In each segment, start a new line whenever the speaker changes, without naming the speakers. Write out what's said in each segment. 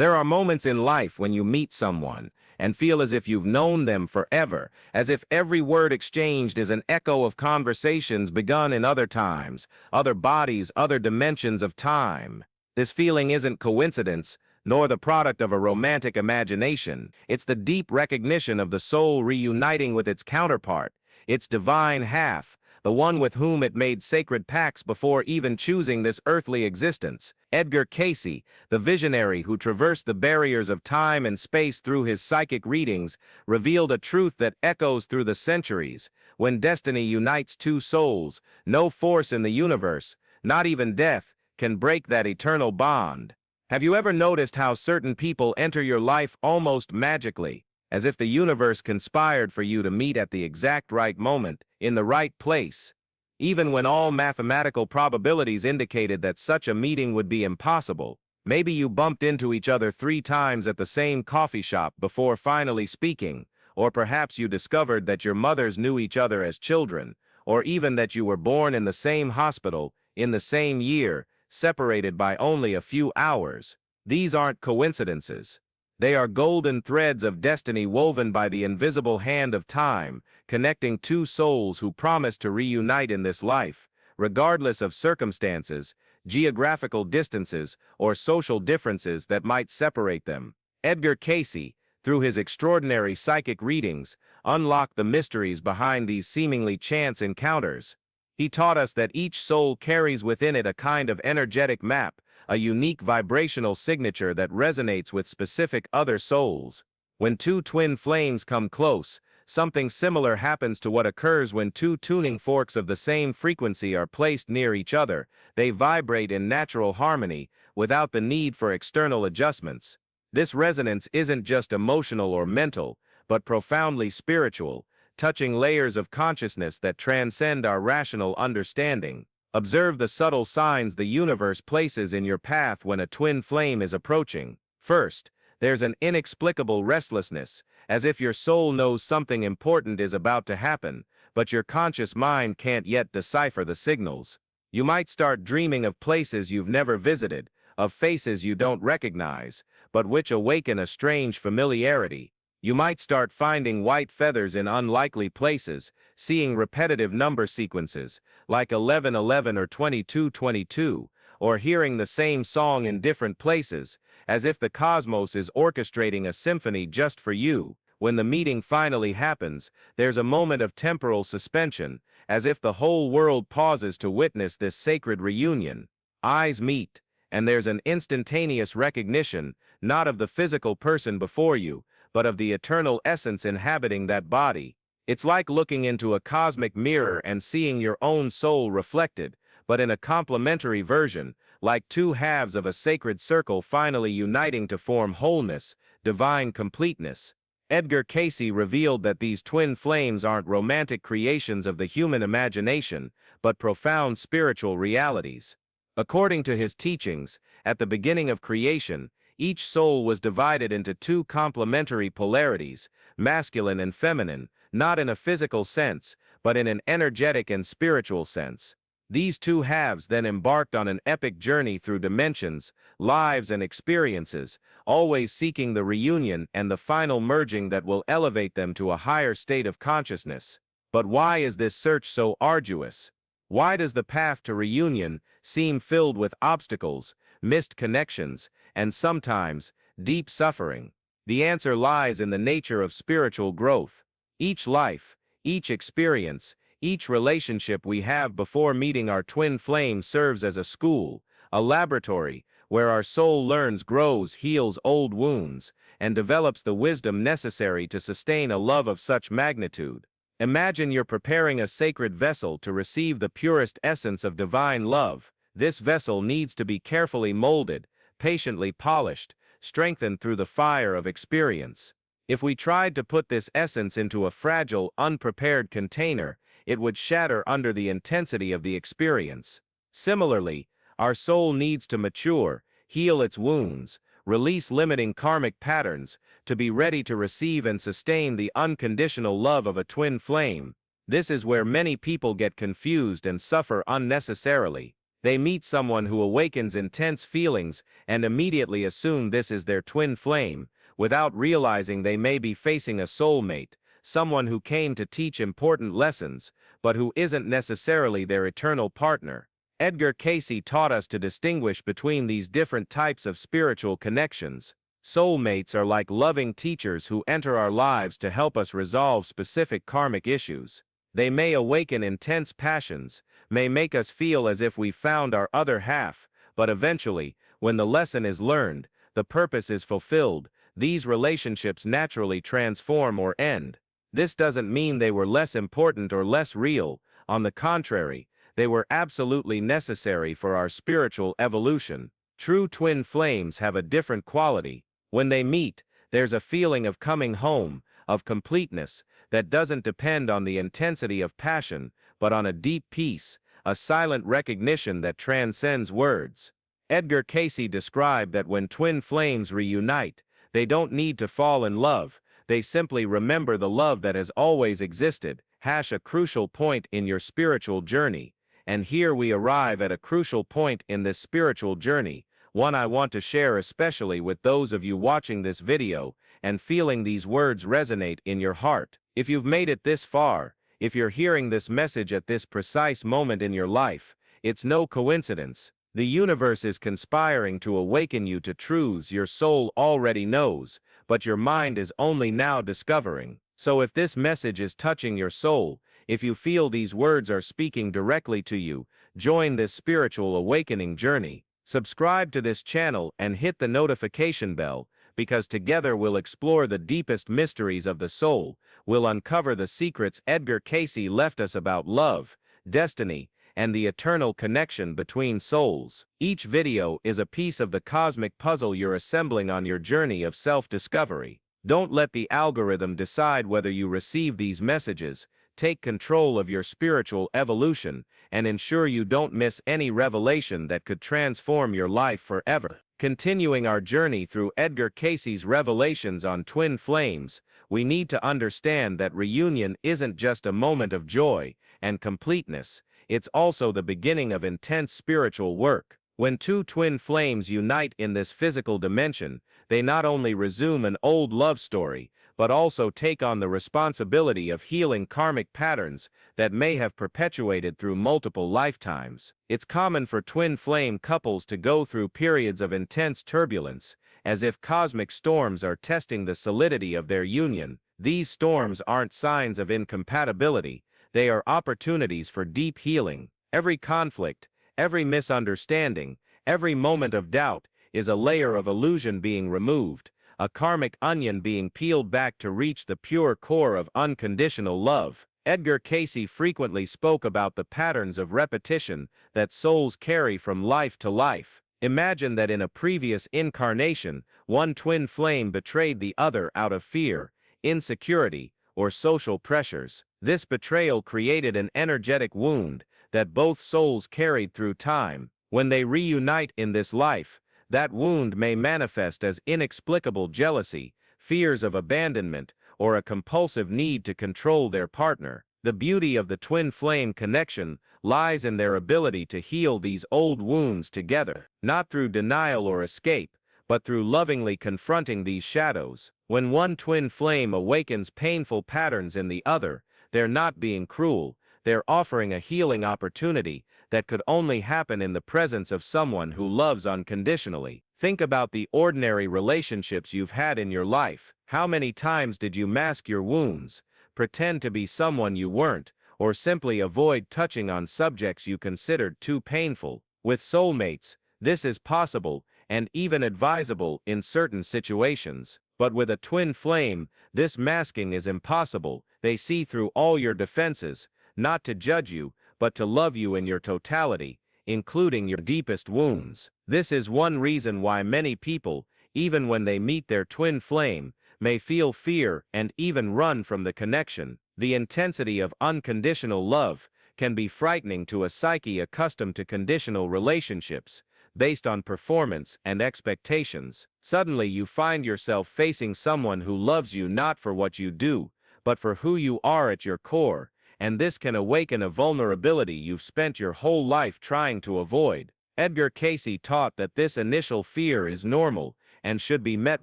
There are moments in life when you meet someone and feel as if you've known them forever, as if every word exchanged is an echo of conversations begun in other times, other bodies, other dimensions of time. This feeling isn't coincidence, nor the product of a romantic imagination. It's the deep recognition of the soul reuniting with its counterpart, its divine half, the one with whom it made sacred pacts before even choosing this earthly existence. Edgar Cayce, the visionary who traversed the barriers of time and space through his psychic readings, revealed a truth that echoes through the centuries. When destiny unites two souls, no force in the universe, not even death, can break that eternal bond. Have you ever noticed how certain people enter your life almost magically, as if the universe conspired for you to meet at the exact right moment, in the right place? Even when all mathematical probabilities indicated that such a meeting would be impossible, maybe you bumped into each other 3 times at the same coffee shop before finally speaking, or perhaps you discovered that your mothers knew each other as children, or even that you were born in the same hospital, in the same year, separated by only a few hours. These aren't coincidences. They are golden threads of destiny woven by the invisible hand of time, connecting two souls who promise to reunite in this life, regardless of circumstances, geographical distances, or social differences that might separate them. Edgar Cayce, through his extraordinary psychic readings, unlocked the mysteries behind these seemingly chance encounters. He taught us that each soul carries within it a kind of energetic map, a unique vibrational signature that resonates with specific other souls. When two twin flames come close, something similar happens to what occurs when two tuning forks of the same frequency are placed near each other. They vibrate in natural harmony, without the need for external adjustments. This resonance isn't just emotional or mental, but profoundly spiritual, touching layers of consciousness that transcend our rational understanding. Observe the subtle signs the universe places in your path when a twin flame is approaching. First, there's an inexplicable restlessness, as if your soul knows something important is about to happen, but your conscious mind can't yet decipher the signals. You might start dreaming of places you've never visited, of faces you don't recognize, but which awaken a strange familiarity. You might start finding white feathers in unlikely places, seeing repetitive number sequences, like 1111 or 2222, or hearing the same song in different places, as if the cosmos is orchestrating a symphony just for you. When the meeting finally happens, there's a moment of temporal suspension, as if the whole world pauses to witness this sacred reunion. Eyes meet, and there's an instantaneous recognition, not of the physical person before you, but of the eternal essence inhabiting that body. It's like looking into a cosmic mirror and seeing your own soul reflected, but in a complementary version, like two halves of a sacred circle finally uniting to form wholeness, divine completeness. Edgar Cayce revealed that these twin flames aren't romantic creations of the human imagination, but profound spiritual realities. According to his teachings, at the beginning of creation, each soul was divided into two complementary polarities, masculine and feminine, not in a physical sense, but in an energetic and spiritual sense. These two halves then embarked on an epic journey through dimensions, lives and experiences, always seeking the reunion and the final merging that will elevate them to a higher state of consciousness. But why is this search so arduous? Why does the path to reunion seem filled with obstacles, missed connections, and sometimes deep suffering? The answer lies in the nature of spiritual growth. Each life, each experience, each relationship we have before meeting our twin flame serves as a school, a laboratory, where our soul learns, grows, heals old wounds, and develops the wisdom necessary to sustain a love of such magnitude. Imagine you're preparing a sacred vessel to receive the purest essence of divine love. This vessel needs to be carefully molded, patiently polished, strengthened through the fire of experience. If we tried to put this essence into a fragile, unprepared container, it would shatter under the intensity of the experience. Similarly, our soul needs to mature, heal its wounds, release limiting karmic patterns, to be ready to receive and sustain the unconditional love of a twin flame. This is where many people get confused and suffer unnecessarily. They meet someone who awakens intense feelings and immediately assume this is their twin flame, without realizing they may be facing a soulmate, someone who came to teach important lessons, but who isn't necessarily their eternal partner. Edgar Cayce taught us to distinguish between these different types of spiritual connections. Soulmates are like loving teachers who enter our lives to help us resolve specific karmic issues. They may awaken intense passions, may make us feel as if we found our other half, but eventually, when the lesson is learned, the purpose is fulfilled, these relationships naturally transform or end. This doesn't mean they were less important or less real. On the contrary, they were absolutely necessary for our spiritual evolution. True twin flames have a different quality. When they meet, there's a feeling of coming home, of completeness, that doesn't depend on the intensity of passion, but on a deep peace, a silent recognition that transcends words. Edgar Cayce described that when twin flames reunite, they don't need to fall in love, they simply remember the love that has always existed. A crucial point in your spiritual journey. And here we arrive at a crucial point in this spiritual journey, one I want to share especially with those of you watching this video and feeling these words resonate in your heart. If you've made it this far, if you're hearing this message at this precise moment in your life, it's no coincidence. The universe is conspiring to awaken you to truths your soul already knows, but your mind is only now discovering. So if this message is touching your soul, if you feel these words are speaking directly to you, join this spiritual awakening journey. Subscribe to this channel and hit the notification bell, because together we'll explore the deepest mysteries of the soul, we'll uncover the secrets Edgar Cayce left us about love, destiny, and the eternal connection between souls. Each video is a piece of the cosmic puzzle you're assembling on your journey of self-discovery. Don't let the algorithm decide whether you receive these messages. Take control of your spiritual evolution and ensure you don't miss any revelation that could transform your life forever. Continuing our journey through Edgar Cayce's revelations on twin flames, we need to understand that reunion isn't just a moment of joy and completeness, it's also the beginning of intense spiritual work. When two twin flames unite in this physical dimension, they not only resume an old love story, but also take on the responsibility of healing karmic patterns that may have perpetuated through multiple lifetimes. It's common for twin flame couples to go through periods of intense turbulence, as if cosmic storms are testing the solidity of their union. These storms aren't signs of incompatibility, they are opportunities for deep healing. Every conflict, every misunderstanding, every moment of doubt is a layer of illusion being removed, a karmic onion being peeled back to reach the pure core of unconditional love. Edgar Cayce frequently spoke about the patterns of repetition that souls carry from life to life. Imagine that in a previous incarnation, one twin flame betrayed the other out of fear, insecurity, or social pressures. This betrayal created an energetic wound that both souls carried through time. When they reunite in this life, that wound may manifest as inexplicable jealousy, fears of abandonment, or a compulsive need to control their partner. The beauty of the twin flame connection lies in their ability to heal these old wounds together, not through denial or escape, but through lovingly confronting these shadows. When one twin flame awakens painful patterns in the other, they're not being cruel, they're offering a healing opportunity that could only happen in the presence of someone who loves unconditionally. Think about the ordinary relationships you've had in your life. How many times did you mask your wounds, pretend to be someone you weren't, or simply avoid touching on subjects you considered too painful? With soulmates, this is possible and even advisable in certain situations. But with a twin flame, this masking is impossible. They see through all your defenses, not to judge you, but to love you in your totality, including your deepest wounds. This is one reason why many people, even when they meet their twin flame, may feel fear and even run from the connection. The intensity of unconditional love can be frightening to a psyche accustomed to conditional relationships, based on performance and expectations. Suddenly you find yourself facing someone who loves you not for what you do, but for who you are at your core, and this can awaken a vulnerability you've spent your whole life trying to avoid. Edgar Cayce taught that this initial fear is normal and should be met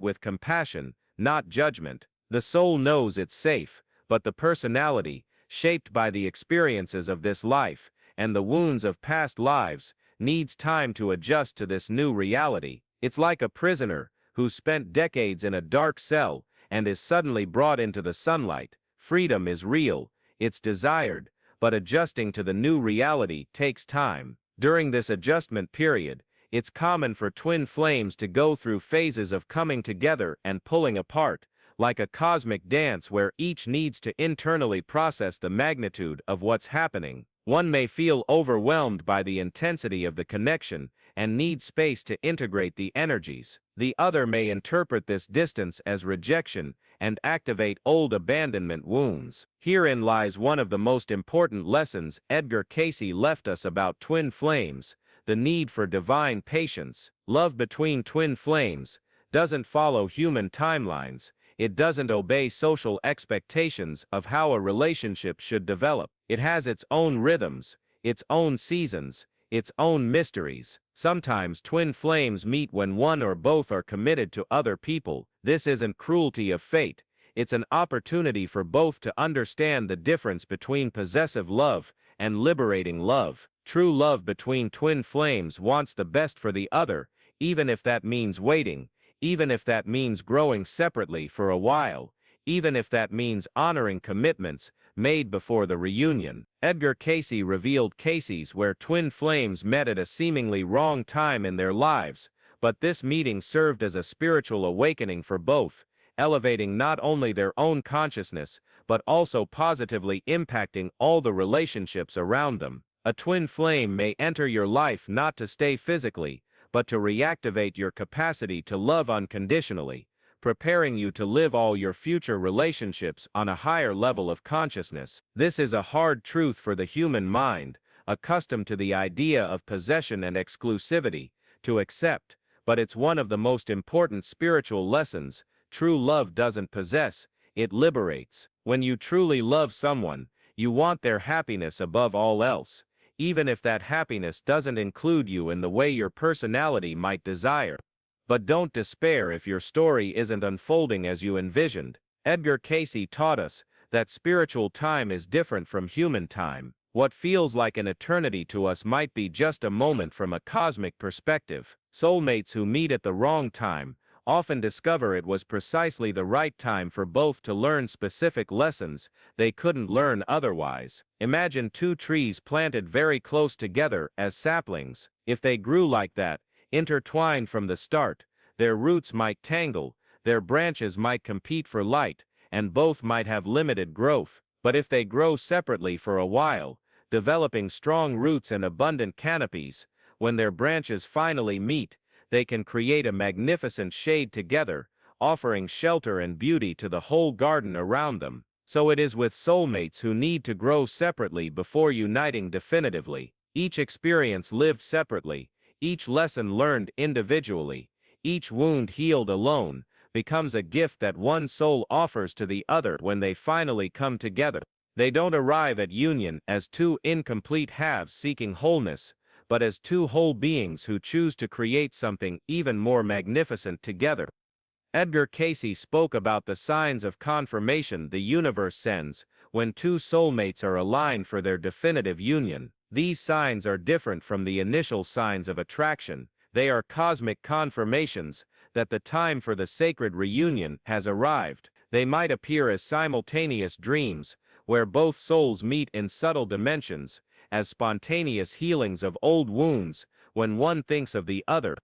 with compassion, not judgment. The soul knows it's safe, but the personality, shaped by the experiences of this life and the wounds of past lives, needs time to adjust to this new reality. It's like a prisoner who spent decades in a dark cell and is suddenly brought into the sunlight. Freedom is real, it's desired, but adjusting to the new reality takes time. During this adjustment period, it's common for twin flames to go through phases of coming together and pulling apart, like a cosmic dance where each needs to internally process the magnitude of what's happening. One may feel overwhelmed by the intensity of the connection and need space to integrate the energies. The other may interpret this distance as rejection and activate old abandonment wounds. Herein lies one of the most important lessons Edgar Cayce left us about twin flames: the need for divine patience. Love between twin flames doesn't follow human timelines. It doesn't obey social expectations of how a relationship should develop. It has its own rhythms, its own seasons, its own mysteries. Sometimes twin flames meet when one or both are committed to other people. This isn't cruelty of fate. It's an opportunity for both to understand the difference between possessive love and liberating love. True love between twin flames wants the best for the other, even if that means waiting, even if that means growing separately for a while, even if that means honoring commitments made before the reunion. Edgar Cayce revealed cases where twin flames met at a seemingly wrong time in their lives, but this meeting served as a spiritual awakening for both, elevating not only their own consciousness, but also positively impacting all the relationships around them. A twin flame may enter your life not to stay physically, but to reactivate your capacity to love unconditionally, preparing you to live all your future relationships on a higher level of consciousness. This is a hard truth for the human mind, accustomed to the idea of possession and exclusivity, to accept, but it's one of the most important spiritual lessons. True love doesn't possess, it liberates. When you truly love someone, you want their happiness above all else, even if that happiness doesn't include you in the way your personality might desire. But don't despair if your story isn't unfolding as you envisioned. Edgar Cayce taught us that spiritual time is different from human time. What feels like an eternity to us might be just a moment from a cosmic perspective. Soulmates who meet at the wrong time often discover it was precisely the right time for both to learn specific lessons they couldn't learn otherwise. Imagine two trees planted very close together as saplings. If they grew like that, intertwined from the start, their roots might tangle, their branches might compete for light, and both might have limited growth. But if they grow separately for a while, developing strong roots and abundant canopies, when their branches finally meet, they can create a magnificent shade together, offering shelter and beauty to the whole garden around them. So it is with soulmates who need to grow separately before uniting definitively. Each experience lived separately, each lesson learned individually, each wound healed alone, becomes a gift that one soul offers to the other when they finally come together. They don't arrive at union as two incomplete halves seeking wholeness, but as two whole beings who choose to create something even more magnificent together. Edgar Cayce spoke about the signs of confirmation the universe sends when two soulmates are aligned for their definitive union. These signs are different from the initial signs of attraction. They are cosmic confirmations that the time for the sacred reunion has arrived. They might appear as simultaneous dreams, where both souls meet in subtle dimensions, as spontaneous healings of old wounds when one thinks of the other,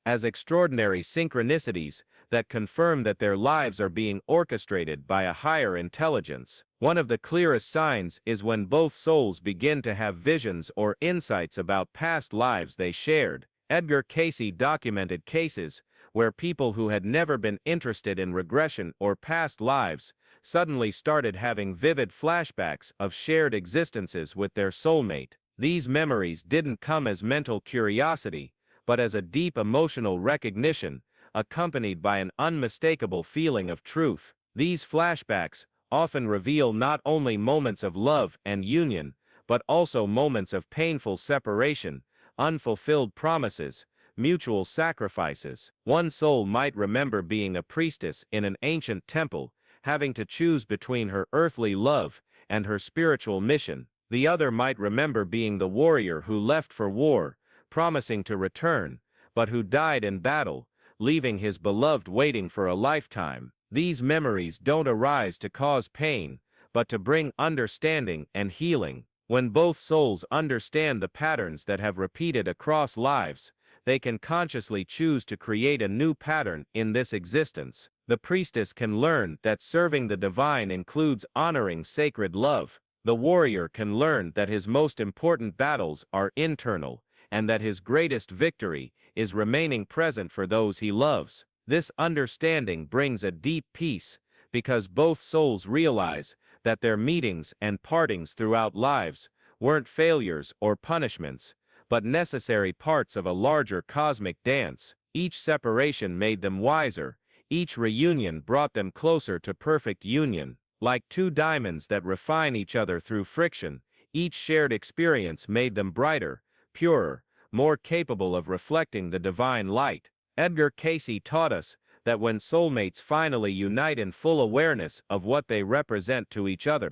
as extraordinary synchronicities that confirm that their lives are being orchestrated by a higher intelligence. One of the clearest signs is when both souls begin to have visions or insights about past lives they shared. Edgar Cayce documented cases where people who had never been interested in regression or past lives suddenly started having vivid flashbacks of shared existences with their soulmate. These memories didn't come as mental curiosity, but as a deep emotional recognition, accompanied by an unmistakable feeling of truth. These flashbacks often reveal not only moments of love and union, but also moments of painful separation, unfulfilled promises, mutual sacrifices. One soul might remember being a priestess in an ancient temple, having to choose between her earthly love and her spiritual mission. The other might remember being the warrior who left for war, promising to return, but who died in battle, leaving his beloved waiting for a lifetime. These memories don't arise to cause pain, but to bring understanding and healing. When both souls understand the patterns that have repeated across lives, they can consciously choose to create a new pattern in this existence. The priestess can learn that serving the divine includes honoring sacred love. The warrior can learn that his most important battles are internal, and that his greatest victory is remaining present for those he loves. This understanding brings a deep peace, because both souls realize that their meetings and partings throughout lives weren't failures or punishments, but necessary parts of a larger cosmic dance. Each separation made them wiser, each reunion brought them closer to perfect union. Like two diamonds that refine each other through friction, each shared experience made them brighter, purer, more capable of reflecting the divine light. Edgar Cayce taught us that when soulmates finally unite in full awareness of what they represent to each other,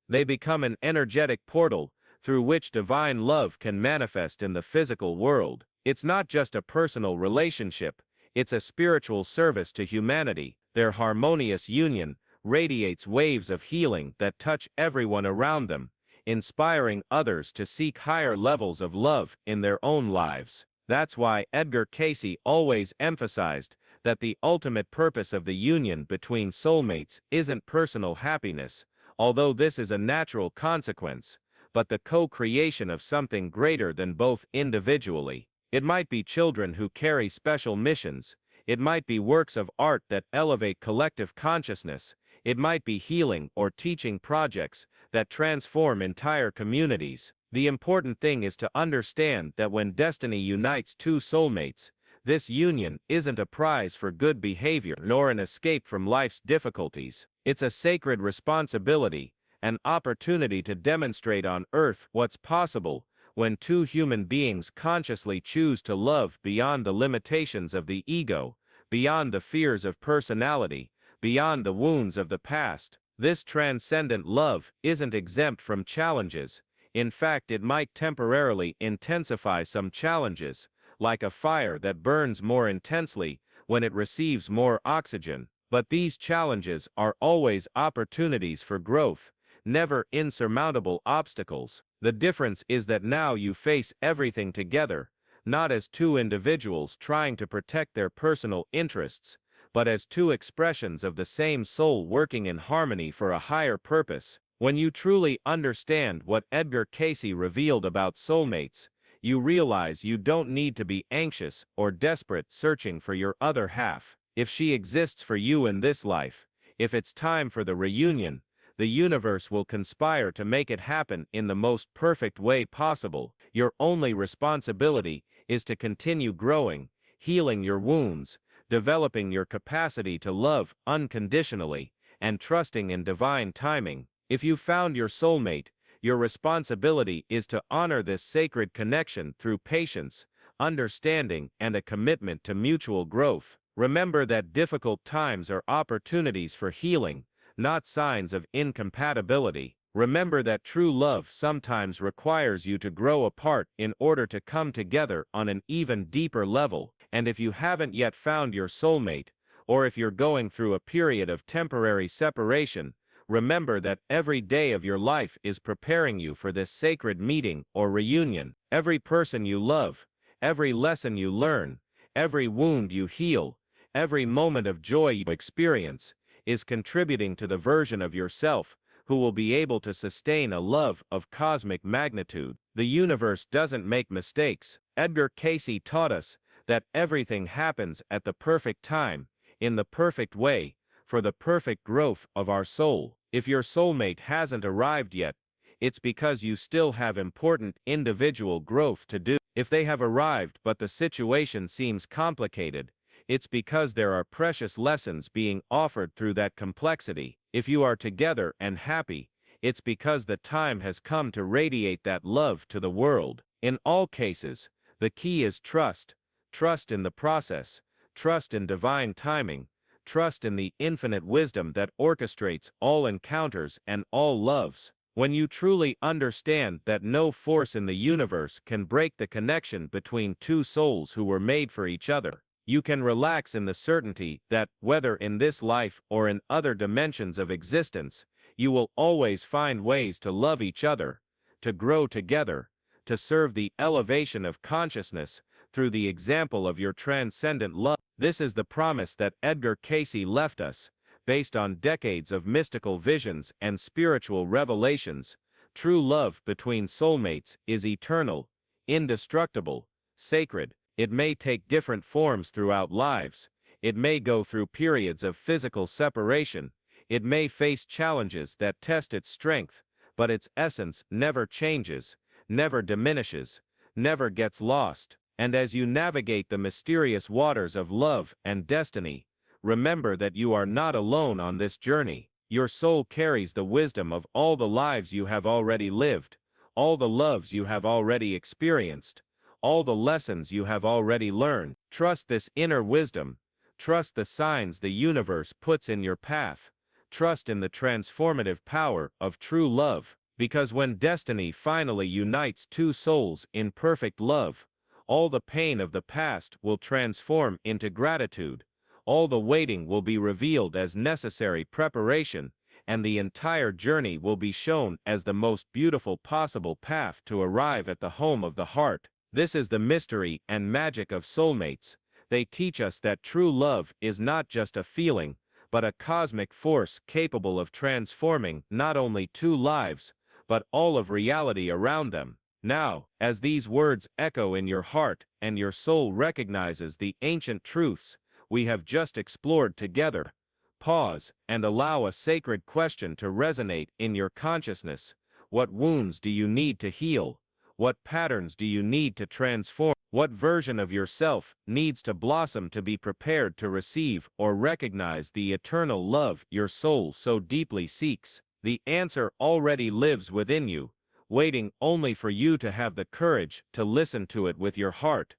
they become an energetic portal through which divine love can manifest in the physical world. It's not just a personal relationship, it's a spiritual service to humanity. Their harmonious union radiates waves of healing that touch everyone around them, inspiring others to seek higher levels of love in their own lives. That's why Edgar Cayce always emphasized that the ultimate purpose of the union between soulmates isn't personal happiness, although this is a natural consequence, but the co-creation of something greater than both individually. It might be children who carry special missions, it might be works of art that elevate collective consciousness, it might be healing or teaching projects that transform entire communities. The important thing is to understand that when destiny unites two soulmates, this union isn't a prize for good behavior nor an escape from life's difficulties. It's a sacred responsibility, an opportunity to demonstrate on Earth what's possible when two human beings consciously choose to love beyond the limitations of the ego, beyond the fears of personality, beyond the wounds of the past. This transcendent love isn't exempt from challenges. In fact, it might temporarily intensify some challenges, like a fire that burns more intensely when it receives more oxygen. But these challenges are always opportunities for growth, never insurmountable obstacles. The difference is that now you face everything together, not as two individuals trying to protect their personal interests, but as two expressions of the same soul working in harmony for a higher purpose. When you truly understand what Edgar Cayce revealed about soulmates, you realize you don't need to be anxious or desperate searching for your other half. If she exists for you in this life, if it's time for the reunion, the universe will conspire to make it happen in the most perfect way possible. Your only responsibility is to continue growing, healing your wounds, developing your capacity to love unconditionally, and trusting in divine timing. If you found your soulmate, your responsibility is to honor this sacred connection through patience, understanding, and a commitment to mutual growth. Remember that difficult times are opportunities for healing, not signs of incompatibility. Remember that true love sometimes requires you to grow apart in order to come together on an even deeper level. And if you haven't yet found your soulmate, or if you're going through a period of temporary separation, remember that every day of your life is preparing you for this sacred meeting or reunion. Every person you love, every lesson you learn, every wound you heal, every moment of joy you experience, is contributing to the version of yourself who will be able to sustain a love of cosmic magnitude. The universe doesn't make mistakes. Edgar Cayce taught us that everything happens at the perfect time, in the perfect way, for the perfect growth of our soul. If your soulmate hasn't arrived yet, it's because you still have important individual growth to do. If they have arrived but the situation seems complicated, It's because there are precious lessons being offered through that complexity. If you are together and happy, it's because the time has come to radiate that love to the world. In all cases, the key is trust. Trust in the process, trust in divine timing, trust in the infinite wisdom that orchestrates all encounters and all loves. When you truly understand that no force in the universe can break the connection between two souls who were made for each other, you can relax in the certainty that, whether in this life or in other dimensions of existence, you will always find ways to love each other, to grow together, to serve the elevation of consciousness through the example of your transcendent love. This is the promise that Edgar Cayce left us, based on decades of mystical visions and spiritual revelations. True love between soulmates is eternal, indestructible, sacred. It may take different forms throughout lives. It may go through periods of physical separation. It may face challenges that test its strength, but its essence never changes, never diminishes, never gets lost. And as you navigate the mysterious waters of love and destiny, remember that you are not alone on this journey. Your soul carries the wisdom of all the lives you have already lived, all the loves you have already experienced, all the lessons you have already learned. Trust this inner wisdom. Trust the signs the universe puts in your path. Trust in the transformative power of true love, because when destiny finally unites two souls in perfect love, all the pain of the past will transform into gratitude, all the waiting will be revealed as necessary preparation, and the entire journey will be shown as the most beautiful possible path to arrive at the home of the heart. This is the mystery and magic of soulmates. They teach us that true love is not just a feeling, but a cosmic force capable of transforming not only two lives, but all of reality around them. Now, as these words echo in your heart and your soul recognizes the ancient truths we have just explored together, pause and allow a sacred question to resonate in your consciousness. What wounds do you need to heal? What patterns do you need to transform? What version of yourself needs to blossom to be prepared to receive or recognize the eternal love your soul so deeply seeks? The answer already lives within you, waiting only for you to have the courage to listen to it with your heart.